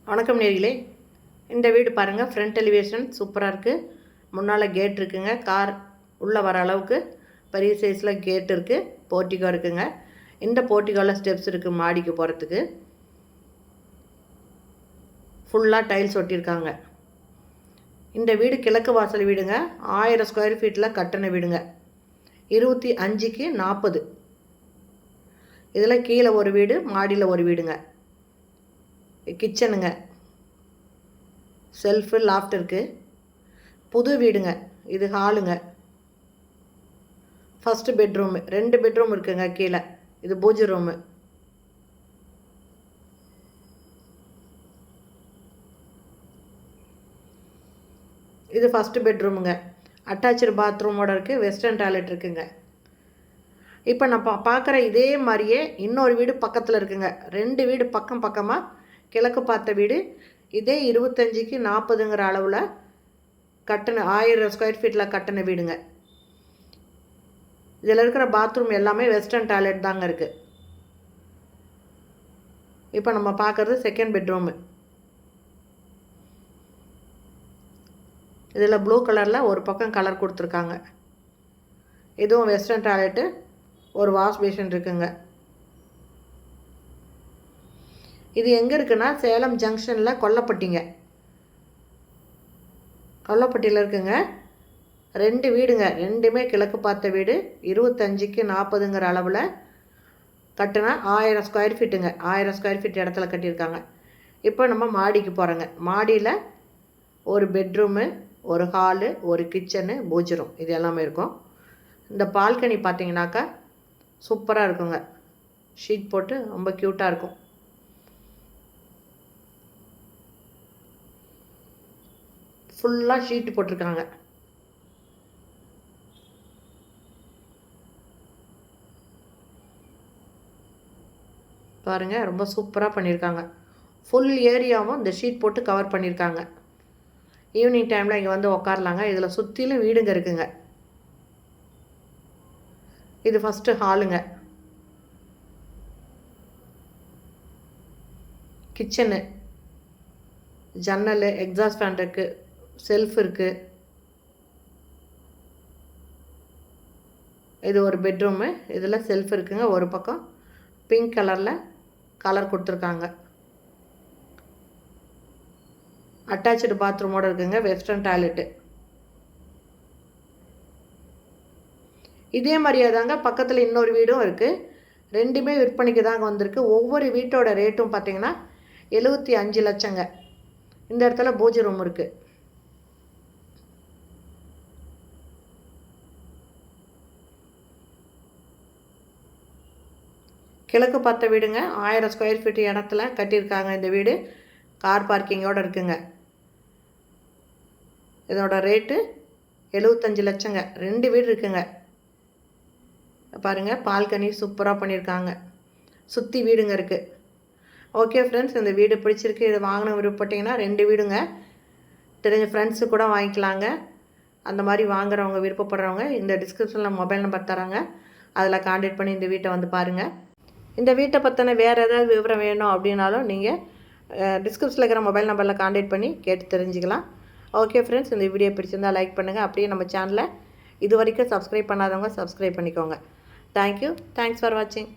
வணக்கம் நேர்களே. இந்த வீடு பாருங்கள், ஃப்ரண்ட் எலிவேஷன் சூப்பராக இருக்குது. முன்னால் கேட் இருக்குங்க. கார் உள்ளே வர அளவுக்கு பெரிய சைஸில் கேட் இருக்குது. போர்ட்டிகோ இருக்குங்க. இந்த போர்ட்டிகோவில் ஸ்டெப்ஸ் இருக்குது மாடிக்கு போகிறதுக்கு. ஃபுல்லாக டைல்ஸ் ஒட்டியிருக்காங்க. இந்த வீடு கிழக்கு வாசல் வீடுங்க. 1000 ஸ்கொயர் ஃபீட்டில் கட்டின வீடுங்க. 25க்கு 40. இதில் கீழே ஒரு வீடு, மாடியில் ஒரு வீடுங்க. கிச்சனுங்க, செல்ஃபு, லாஃப்ட் இருக்குது. புது வீடுங்க. இது ஹாலுங்க. ஃபஸ்ட்டு பெட்ரூமு, 2 பெட்ரூம் இருக்குங்க கீழே. இது பூஜை ரூமு. இது ஃபஸ்ட்டு பெட்ரூமுங்க. அட்டாச்சு பாத்ரூமோட இருக்குது. வெஸ்டர்ன் டாய்லெட் இருக்குங்க. இப்போ நான் பார்க்குற இதே மாதிரியே இன்னொரு வீடு பக்கத்தில் இருக்குங்க. 2 வீடு பக்கம் பக்கமாக கிழக்கு பார்த்த வீடு. இதே 25க்கு 40ங்கிற அளவில் கட்டின 1000 ஸ்கொயர் ஃபீட்டில் கட்டின வீடுங்க. இதில் இருக்கிற பாத்ரூம் எல்லாமே வெஸ்டர்ன் டாய்லெட் தாங்க இருக்குது. இப்போ நம்ம பார்க்குறது செகண்ட் பெட்ரூமு. இதில் ப்ளூ கலரில் ஒரு பக்கம் கலர் கொடுத்துருக்காங்க. இதுவும் வெஸ்டர்ன் டாய்லெட்டு. ஒரு வாஷ் பேஷன் இருக்குங்க. இது எங்கே இருக்குன்னா சேலம் ஜங்ஷனில் கொல்லப்பட்டிங்க. கொல்லப்பட்டியில் இருக்குங்க. 2 வீடுங்க. 2மே கிழக்கு பார்த்த வீடு. 25க்கு 40ங்கிற அளவில் கட்டினா 1000 ஸ்கொயர் ஃபீட்டுங்க. 1000 ஸ்கொயர் ஃபீட் இடத்துல கட்டியிருக்காங்க. இப்போ நம்ம மாடிக்கு போகிறோங்க. மாடியில் ஒரு பெட்ரூமு, ஒரு ஹாலு, ஒரு கிச்சனு, பூஜை ரூம், இது எல்லாமே இருக்கும். இந்த பால்கனி பார்த்தீங்கன்னாக்கா சூப்பராக இருக்குங்க. ஷீட் போட்டு ரொம்ப க்யூட்டாக இருக்கும். ஃபுல்லாக ஷீட்டு போட்டிருக்காங்க. பாருங்கள், ரொம்ப சூப்பராக பண்ணியிருக்காங்க. ஃபுல் ஏரியாவும் இந்த ஷீட் போட்டு கவர் பண்ணியிருக்காங்க. ஈவினிங் டைமில் இங்கே வந்து உக்காரலாங்க. இதில் சுற்றிலும் வீடுங்க இருக்குங்க. இது ஃபஸ்ட்டு ஹாலுங்க. கிச்சனு, ஜன்னல், எக்ஸாஸ்ட் ஃபேன் இருக்குது, செல்ஃப் இருக்குது. இது ஒரு பெட்ரூமு. இதில் செல்ஃப் இருக்குங்க. ஒரு பக்கம் பிங்க் கலரில் கலர் கொடுத்துருக்காங்க. அட்டாச்சு பாத்ரூமோடு இருக்குங்க. Western toilet. இதே மாதிரியே தாங்க பக்கத்தில் இன்னொரு வீடும் இருக்குது. 2மே விற்பனைக்கு தாங்க வந்திருக்கு. ஒவ்வொரு வீட்டோட ரேட்டும் பார்த்திங்கன்னா 75 லட்சங்க. இந்த இடத்துல பூஜை ரூம் இருக்குது. கிழக்கு பார்த்த வீடுங்க. 1000 ஸ்கொயர் ஃபீட் இடத்துல கட்டியிருக்காங்க. இந்த வீடு கார் பார்க்கிங்கோடு இருக்குங்க. இதோட ரேட்டு 75 லட்சங்க. 2 வீடு இருக்குங்க. பாருங்கள், பால்கனி சூப்பராக பண்ணியிருக்காங்க. சுற்றி வீடுங்க இருக்குது. ஓகே ஃப்ரெண்ட்ஸ், இந்த வீடு பிடிச்சிருக்கு. இதை வாங்கின விருப்பப்பட்டிங்கன்னா 2 வீடுங்க. தெரிஞ்ச ஃப்ரெண்ட்ஸு கூட வாங்கிக்கலாங்க. அந்த மாதிரி வாங்குறவங்க, விருப்பப்படுறவங்க இந்த டிஸ்கிரிப்ஷனில் மொபைல் நம்பர் தராங்க. அதில் கான்டாக்ட் பண்ணி இந்த வீட்டை வந்து பாருங்கள். இந்த வீட்டை பற்றின வேறு ஏதாவது விவரம் வேணும் அப்படின்னாலும் நீங்கள் டிஸ்கிரிப்ஷனில் இருக்கிற மொபைல் நம்பரில் கான்டாக்ட் பண்ணி கேட்டு தெரிஞ்சுக்கலாம். ஓகே ஃப்ரெண்ட்ஸ், இந்த வீடியோ பிடிச்சிருந்தால் லைக் பண்ணுங்கள். அப்படியே நம்ம சேனலை இது வரைக்கும் சப்ஸ்கிரைப் பண்ணாதவங்க சப்ஸ்கிரைப் பண்ணிக்கோங்க. தேங்க்யூ. தேங்க்ஸ் ஃபார் வாட்சிங்.